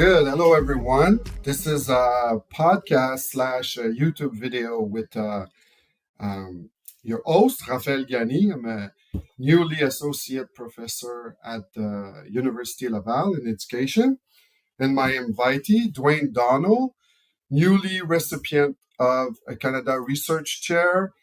Good. Hello, everyone. This is a podcast slash YouTube video with um, your host, Raphaël Gani. I'm a newly associate professor at the University Laval in education. And my invitee, Dwayne Donald, newly recipient of a Canada Research Chair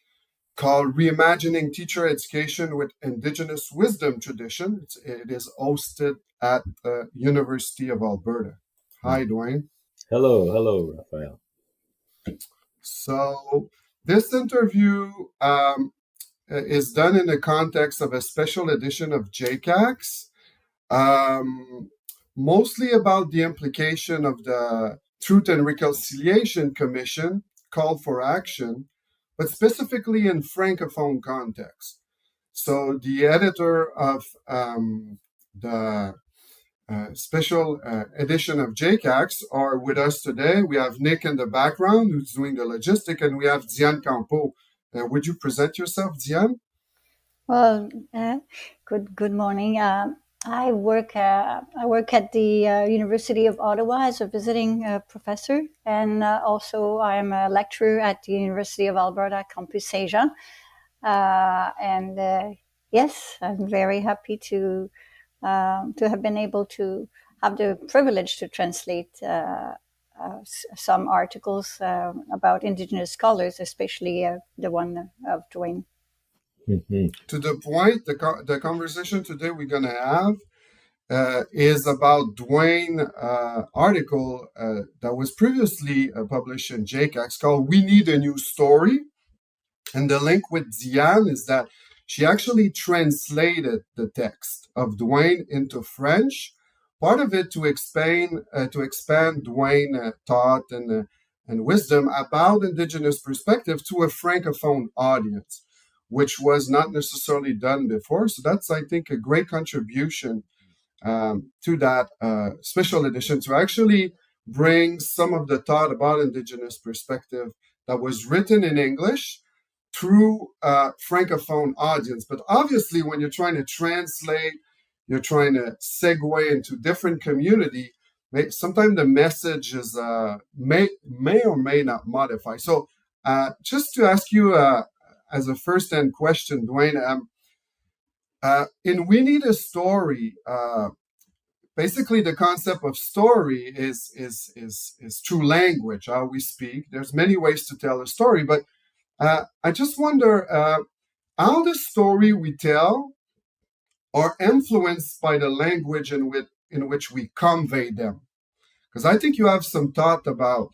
called Reimagining Teacher Education with Indigenous Wisdom Tradition. It is hosted at the University of Alberta. Hi, Dwayne. Hello, Raphael. So, this interview is done in the context of a special edition of JCAX, mostly about the implication of the Truth and Reconciliation Commission call for action, but specifically in Francophone context. So, the editor of the special edition of JCAX are with us today. We have Nick in the background who's doing the logistic, and we have Diane Campo. Would you present yourself, Diane? Well, good morning. I work at the University of Ottawa as a visiting professor, and also I'm a lecturer at the University of Alberta Campus Saint-Jean. Yes, I'm very happy to have been able to have the privilege to translate some articles about Indigenous scholars, especially the one of Dwayne. Mm-hmm. To the point, the conversation today we're going to have is about Dwayne article that was previously published in JCAX called We Need a New Story. And the link with Diane is that she actually translated the text of Dwayne into French, part of it to expand Dwayne thought and wisdom about Indigenous perspective to a Francophone audience, which was not necessarily done before. So that's, I think, a great contribution to that special edition to actually bring some of the thought about Indigenous perspective that was written in English through a Francophone audience. But obviously, when you're trying to translate, you're trying to segue into different community, sometimes the message is may or may not modify. So just to ask you as a first-hand question, Dwayne, in We Need a Story, basically the concept of story is through language, how we speak. There's many ways to tell a story, but I just wonder how the story we tell are influenced by the language in which we convey them. Because I think you have some thought about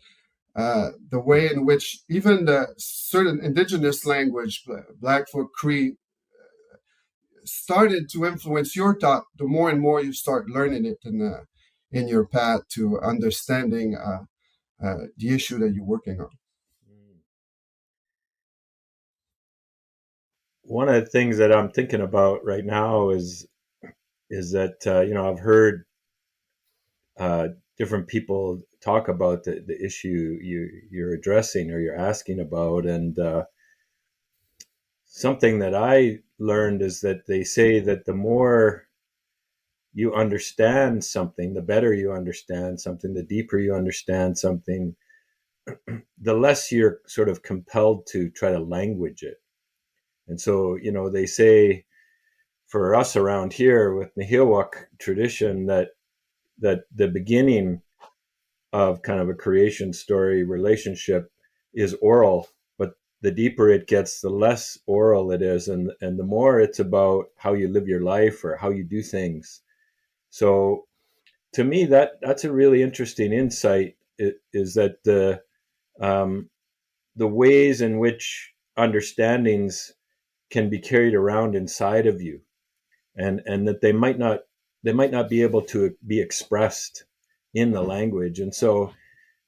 the way in which even the certain Indigenous language, Blackfoot, Cree, started to influence your thought the more and more you start learning it in your path to understanding the issue that you're working on. One of the things that I'm thinking about right now is that I've heard different people talk about the issue you're addressing or you're asking about, and something that I learned is that they say that the more you understand something, the better you understand something, the deeper you understand something, the less you're sort of compelled to try to language it. And so, they say for us around here with Nihilwak tradition that the beginning of kind of a creation story relationship is oral, but the deeper it gets, the less oral it is, and the more it's about how you live your life or how you do things. So to me, that's a really interesting insight, is that the ways in which understandings can be carried around inside of you, and that they might not be able to be expressed in the language. And so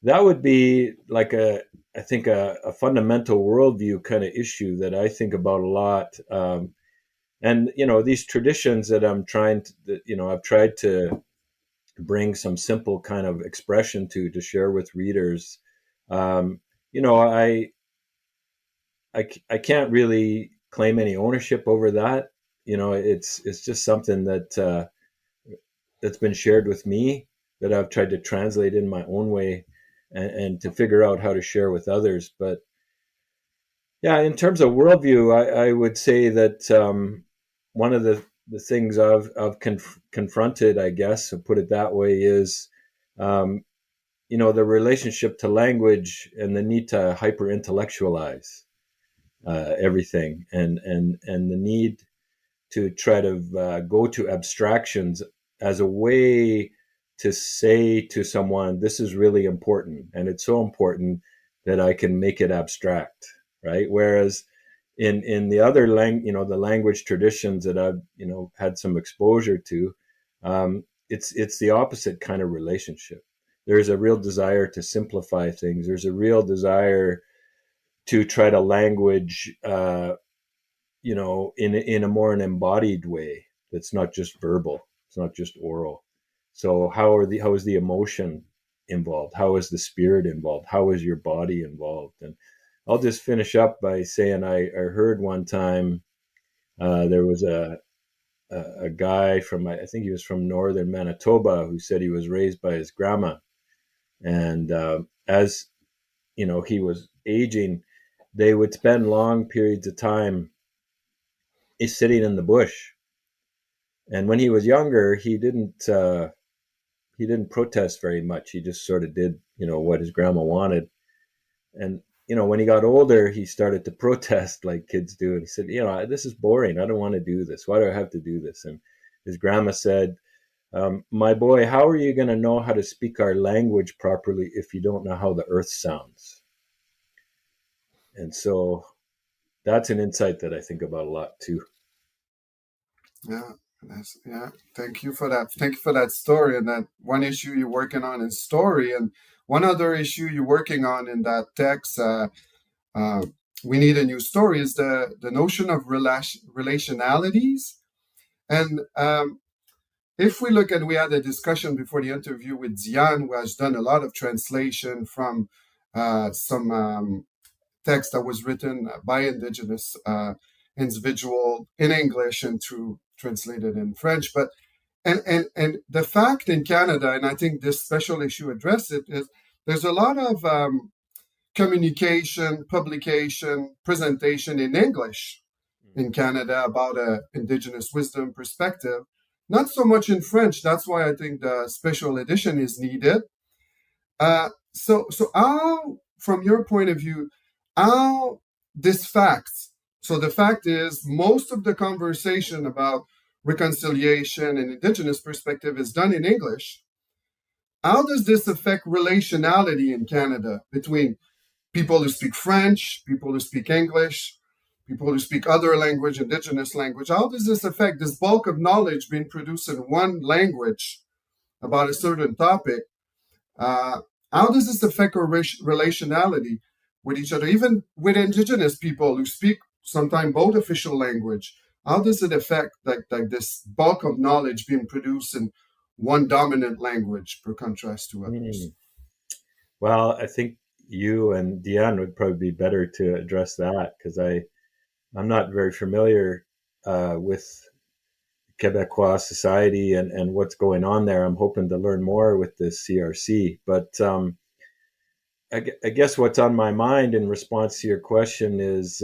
that would be like I think a fundamental worldview kind of issue that I think about a lot. And these traditions that I've tried to bring some simple kind of expression to share with readers. I can't really claim any ownership over that. It's just something that that's been shared with me, that I've tried to translate in my own way and to figure out how to share with others. But yeah, in terms of worldview, I would say that one of the things I've confronted, I guess, to put it that way, is um, the relationship to language and the need to hyper intellectualize everything, and the need to try to go to abstractions as a way to say to someone, this is really important, and it's so important that I can make it abstract, right? Whereas in the other the language traditions that I've had some exposure to, it's the opposite kind of relationship. There's a real desire to simplify things. There's a real desire to try to language, in a more an embodied way. That's not just verbal. It's not just oral. So how is the emotion involved? How is the spirit involved? How is your body involved? And I'll just finish up by saying I heard one time there was a guy from, I think he was from northern Manitoba, who said he was raised by his grandma, and as he was aging, they would spend long periods of time sitting in the bush. And when he was younger, he didn't protest very much. He just sort of did what his grandma wanted. And when he got older, he started to protest like kids do. And he said, this is boring. I don't want to do this. Why do I have to do this? And his grandma said, my boy, how are you going to know how to speak our language properly if you don't know how the earth sounds? And so that's an insight that I think about a lot too. Yeah. Thank you for that. Thank you for that story. And that one issue you're working on is story. And one other issue you're working on in that text, we need a new story, is the notion of relationalities. And if we look at, we had a discussion before the interview with Diane, who has done a lot of translation from some text that was written by Indigenous individual in English and translated in French. But and the fact in Canada, and I think this special issue addressed it, is there's a lot of communication, publication, presentation in English in Canada about Indigenous wisdom perspective. Not so much in French. That's why I think the special edition is needed. So how, from your point of view, how this fact, so the fact is most of the conversation about reconciliation and Indigenous perspective is done in English. How does this affect relationality in Canada between people who speak French, people who speak English, people who speak other language, Indigenous language? How does this affect this bulk of knowledge being produced in one language about a certain topic? How does this affect our relationality with each other, even with Indigenous people who speak sometimes both official language? How does it affect like this bulk of knowledge being produced in one dominant language per contrast to others? Well, I think you and Diane would probably be better to address that, because I'm not very familiar with Quebecois society and what's going on there. I'm hoping to learn more with the CRC. But I guess what's on my mind in response to your question is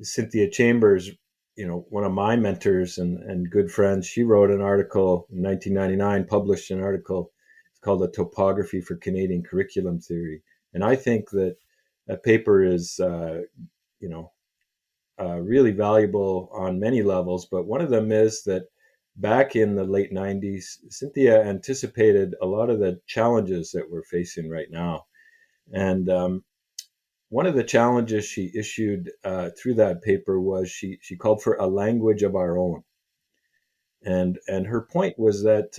Cynthia Chambers, one of my mentors and good friends. She wrote an article in 1999, published an article. It's called A Topography for Canadian Curriculum Theory. And I think that paper is, really valuable on many levels. But one of them is that back in the late 90s, Cynthia anticipated a lot of the challenges that we're facing right now. And one of the challenges she issued through that paper was she called for a language of our own. And her point was that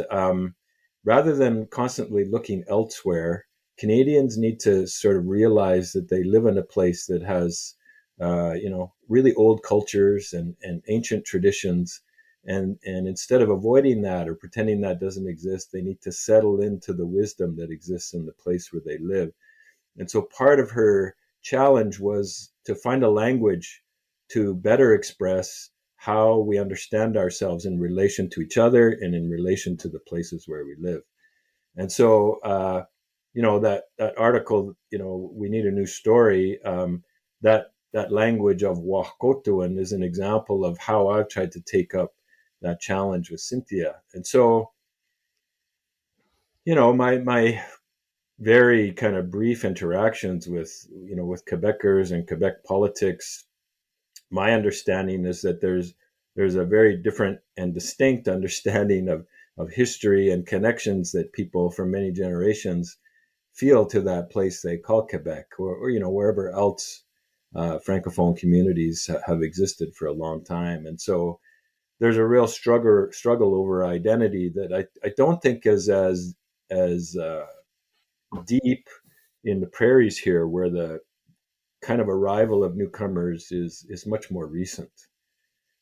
rather than constantly looking elsewhere, Canadians need to sort of realize that they live in a place that has, really old cultures and ancient traditions. And instead of avoiding that or pretending that doesn't exist, they need to settle into the wisdom that exists in the place where they live. And so part of her challenge was to find a language to better express how we understand ourselves in relation to each other and in relation to the places where we live. And so, that article, we need a new story. That language of Wahkotuan is an example of how I've tried to take up that challenge with Cynthia. And so, my very kind of brief interactions with Quebecers and Quebec politics, my understanding is that there's a very different and distinct understanding of history and connections that people for many generations feel to that place they call Quebec, or wherever else francophone communities have existed for a long time. And so there's a real struggle over identity that I don't think is as deep in the prairies here, where the kind of arrival of newcomers is much more recent.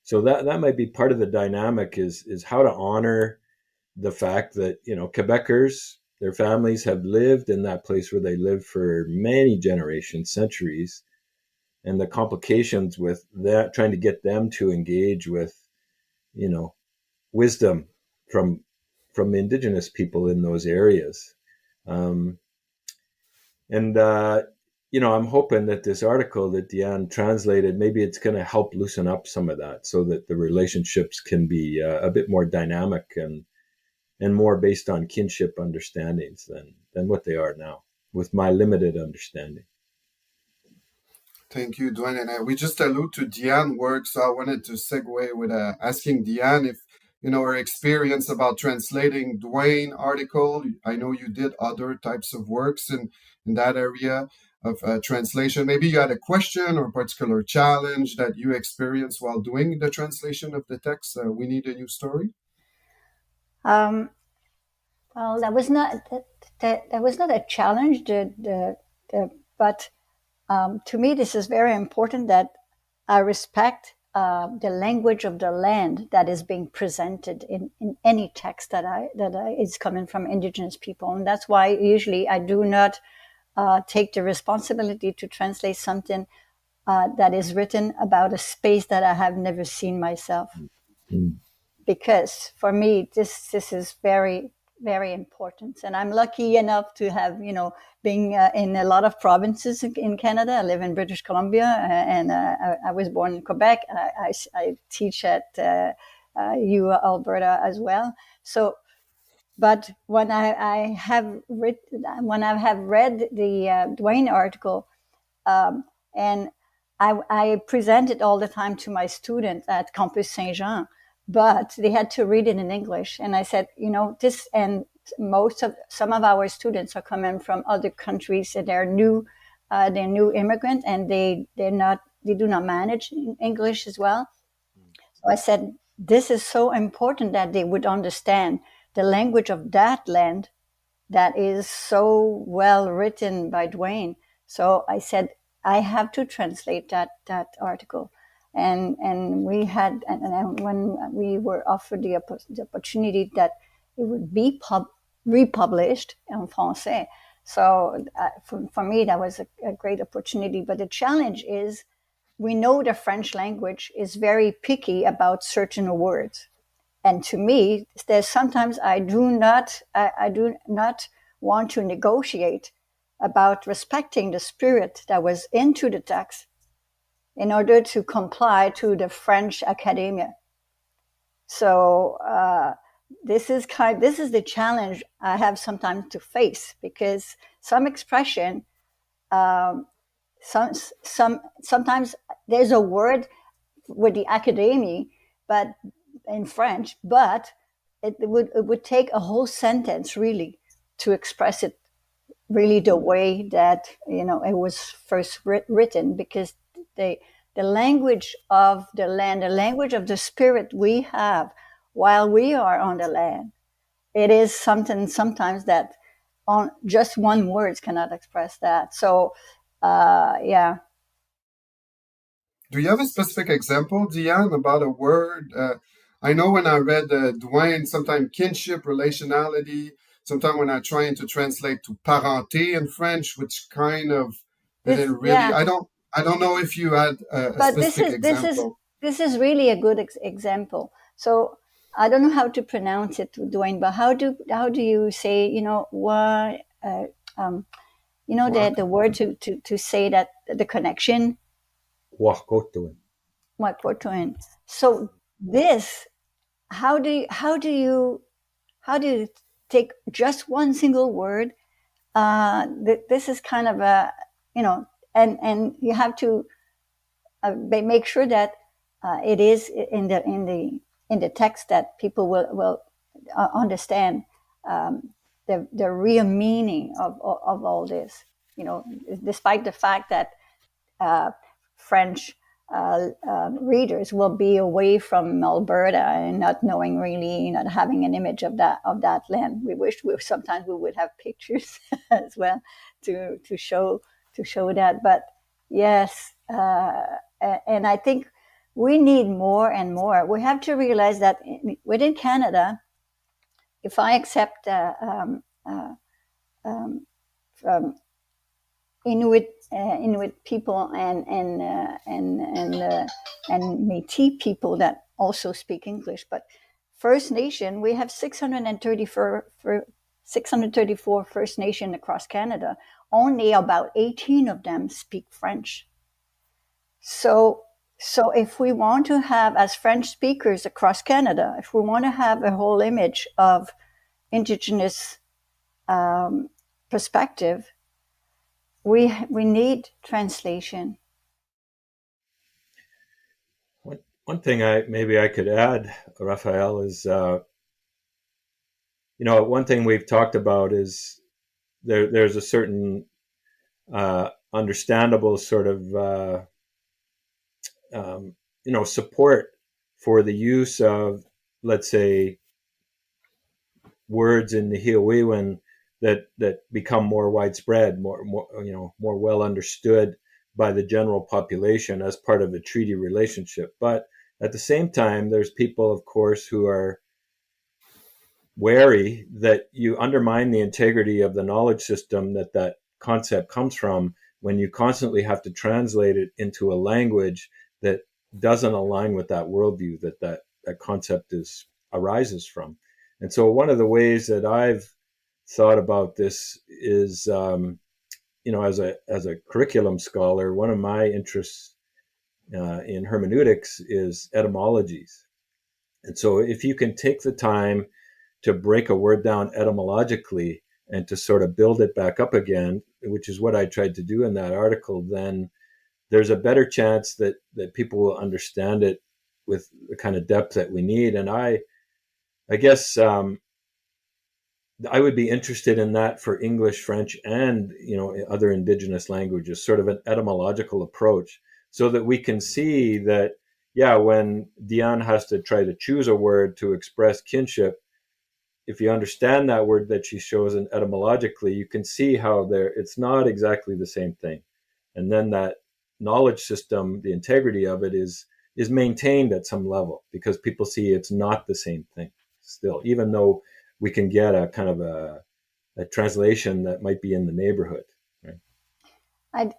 So that might be part of the dynamic, is how to honor the fact that Quebecers, their families have lived in that place where they lived for many generations, centuries, and the complications with that, trying to get them to engage with wisdom from indigenous people in those areas. And I'm hoping that this article that Diane translated, maybe it's going to help loosen up some of that, so that the relationships can be a bit more dynamic and more based on kinship understandings than what they are now, with my limited understanding. Thank you, Dwayne. And we just allude to Diane's work, so I wanted to segue with asking Diane if her experience about translating Dwayne article. I know you did other types of works in that area of translation. Maybe you had a question or a particular challenge that you experienced while doing the translation of the text. We Need a New Story. Well, that was not a challenge. But to me, this is very important that I respect the language of the land that is being presented in any text that is coming from Indigenous people, and that's why usually I do not take the responsibility to translate something that is written about a space that I have never seen myself. Mm-hmm. Because for me, this is very, very important. And I'm lucky enough to have, being in a lot of provinces in Canada. I live in British Columbia, and I was born in Quebec. I teach at U Alberta as well. So, but when I have read the Dwayne article, and I present it all the time to my students at Campus Saint-Jean, but they had to read it in English. And I said, this, and some of our students are coming from other countries, and they're new immigrant, and they do not manage English as well. So I said, this is so important that they would understand the language of that land that is so well written by Dwayne. So I said, I have to translate that article. And we had, and when we were offered the opportunity that it would be republished in Francais. So for me, that was a great opportunity. But the challenge is, we know the French language is very picky about certain words. And to me, there's sometimes I do not want to negotiate about respecting the spirit that was into the text in order to comply to the French academia. So this is the challenge I have sometimes to face, because some expression, sometimes there's a word with the academy, but in French, but it would take a whole sentence really to express it really the way that it was first written, because the language of the land, the language of the spirit we have while we are on the land, it is something sometimes that on just one word cannot express that. So yeah. Do you have a specific example, Diane, about a word? I know when I read Dwayne, sometimes kinship, relationality, sometimes when I'm trying to translate to parenté in French, which kind of didn't really, yeah. I don't know if you had a specific example. this is really a good example. So I don't know how to pronounce it, Dwayne, but how do you say, why, the word to say that the connection, Wakotoin. Wakotoin. So this, how do you take just one single word? This is kind of a, and you have to make sure that it is in the text that people will understand the real meaning of all this. Despite the fact that uh, French readers will be away from Alberta and not knowing really, not having an image of that land. We wish sometimes we would have pictures as well to show that. But yes, and I think we need more and more. We have to realize that within Canada, if I accept from Inuit people and Métis people that also speak English. But First Nation, we have 634 First Nation across Canada. Only about 18 of them speak French. So if we want to have, as French speakers across Canada, if we want to have a whole image of Indigenous perspective, we need translation. One thing I could add, Raphael, is one thing we've talked about is there's a certain understandable sort of support for the use of, let's say, words in the Hiiwiwan that become more widespread, more well understood by the general population as part of a treaty relationship. But at the same time, there's people, of course, who are wary that you undermine the integrity of the knowledge system that concept comes from when you constantly have to translate it into a language that doesn't align with that worldview that concept arises from. And so one of the ways that I've thought about this is, as a curriculum scholar, one of my interests in hermeneutics is etymologies. And so if you can take the time to break a word down etymologically and to sort of build it back up again, which is what I tried to do in that article, then there's a better chance that people will understand it with the kind of depth that we need. And I guess I would be interested in that for English, French, and other indigenous languages, sort of an etymological approach, so that we can see that, when Diane has to try to choose a word to express kinship, if you understand that word that she shows in etymologically, you can see how it's not exactly the same thing. And then that knowledge system, the integrity of it is maintained at some level because people see it's not the same thing still, even though we can get a kind of a translation that might be in the neighborhood. Right?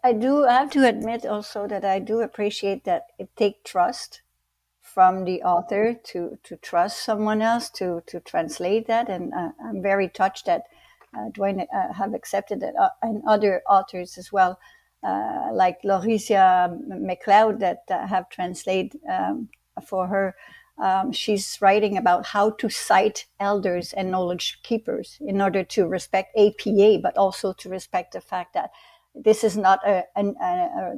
I have to admit also that I do appreciate that it takes trust from the author to trust someone else to translate that. And I'm very touched that Dwayne have accepted it, and other authors as well, like Lauricia McLeod that have translated for her. She's writing about how to cite elders and knowledge keepers in order to respect APA, but also to respect the fact that this is not an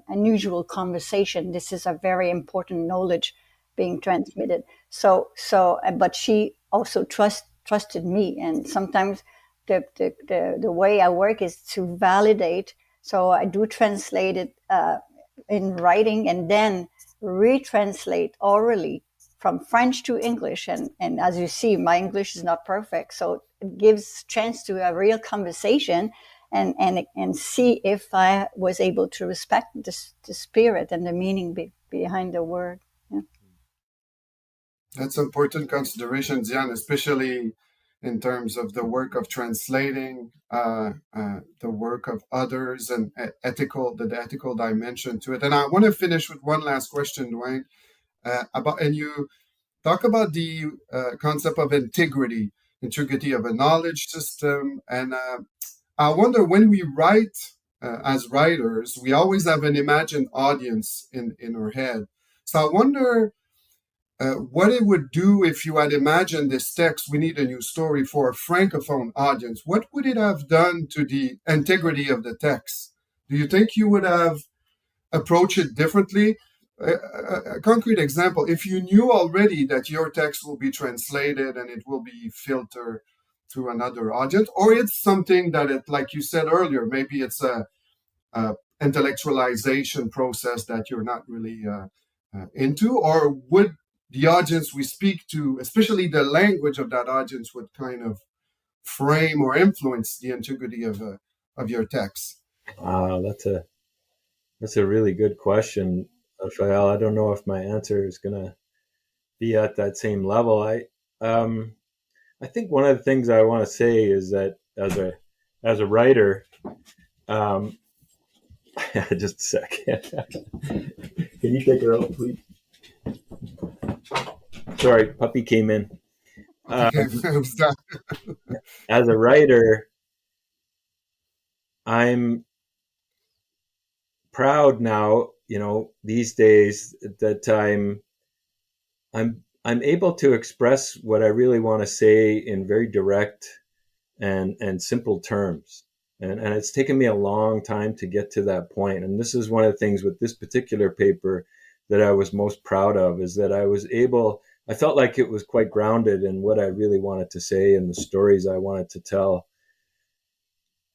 unusual conversation. This is a very important knowledge being transmitted. But she also trusted me, and sometimes the way I work is to validate. So I do translate it in writing and then retranslate orally from French to English. And as you see, my English is not perfect, so it gives chance to a real conversation and see if I was able to respect the spirit and the meaning behind the word. Yeah. That's important consideration, Diane, especially in terms of the work of translating, the work of others, and the ethical dimension to it. And I want to finish with one last question, Dwayne. and you talk about the concept of integrity of a knowledge system. And I wonder, when we write as writers, we always have an imagined audience in our head. So I wonder what it would do if you had imagined this text, We Need a New Story, for a Francophone audience. What would it have done to the integrity of the text? Do you think you would have approached it differently? A concrete example, if you knew already that your text will be translated and it will be filtered to another audience, or it's something that it, like you said earlier, maybe it's a intellectualization process that you're not really into, or would the audience we speak to, especially the language of that audience, would kind of frame or influence the integrity of your text? That's a really good question, Raphael. I don't know if my answer is going to be at that same level. I think one of the things I want to say is that as a writer, um, just a second. Can you take her out, please? Sorry, puppy came in. As a writer, I'm proud now, these days, that I'm able to express what I really want to say in very direct and simple terms. And it's taken me a long time to get to that point. And this is one of the things with this particular paper that I was most proud of, is that I felt like it was quite grounded in what I really wanted to say and the stories I wanted to tell.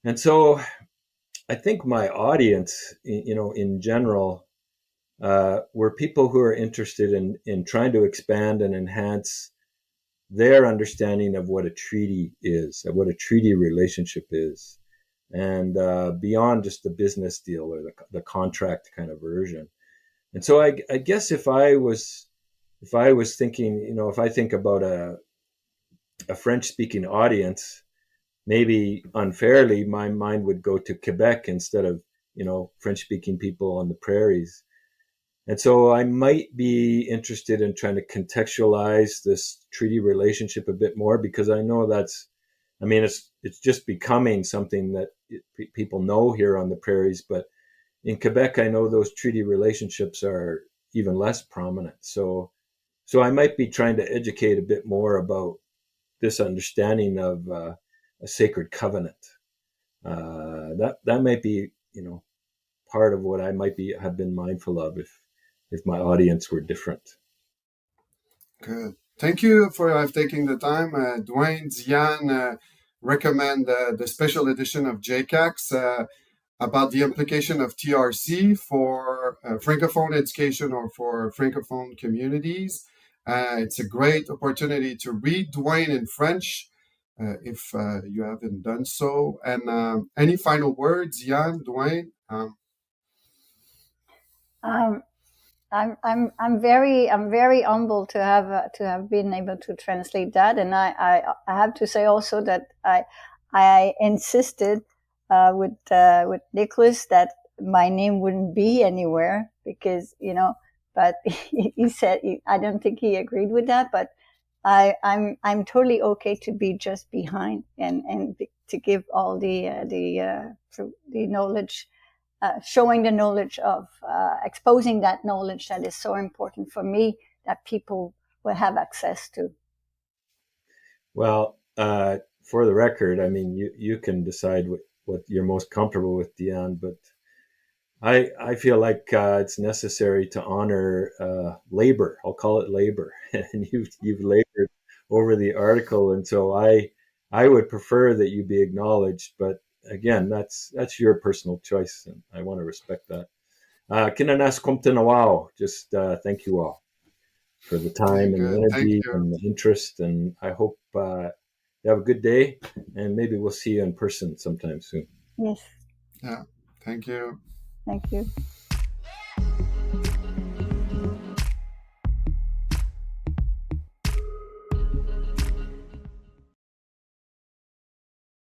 And so I think my audience, in general, were people who are interested in trying to expand and enhance their understanding of what a treaty is, of what a treaty relationship is, and beyond just the business deal or the contract kind of version. And so I guess if I was thinking, if I think about a French-speaking audience, maybe unfairly, my mind would go to Quebec instead of, French-speaking people on the prairies. And so I might be interested in trying to contextualize this treaty relationship a bit more, because I know it's just becoming something that people know here on the prairies. But in Quebec, I know those treaty relationships are even less prominent. So I might be trying to educate a bit more about this understanding of a sacred covenant. That might be, part of what I might have been mindful of if my audience were different. Good. Thank you for taking the time. Dwayne, Diane recommend the special edition of JCAX about the implication of TRC for Francophone education or for Francophone communities. It's a great opportunity to read Dwayne in French if you haven't done so. And any final words, Jan, Dwayne? I'm very humbled to have been able to translate that, and I have to say also that I insisted with Nicholas that my name wouldn't be anywhere, because but he said I don't think he agreed with that, but I'm totally okay to be just behind and to give all the knowledge. Showing the knowledge of exposing that knowledge that is so important for me that people will have access to. Well, for the record, you can decide what you're most comfortable with, Diane, but I feel like it's necessary to honor labor. I'll call it labor, and you've labored over the article, and so I would prefer that you be acknowledged, but again, that's your personal choice, and I want to respect that. Kinanas Komtanawao, just thank you all for the time and the energy and the interest, and I hope you have a good day, and maybe we'll see you in person sometime soon. Yes. Yeah, thank you. Thank you.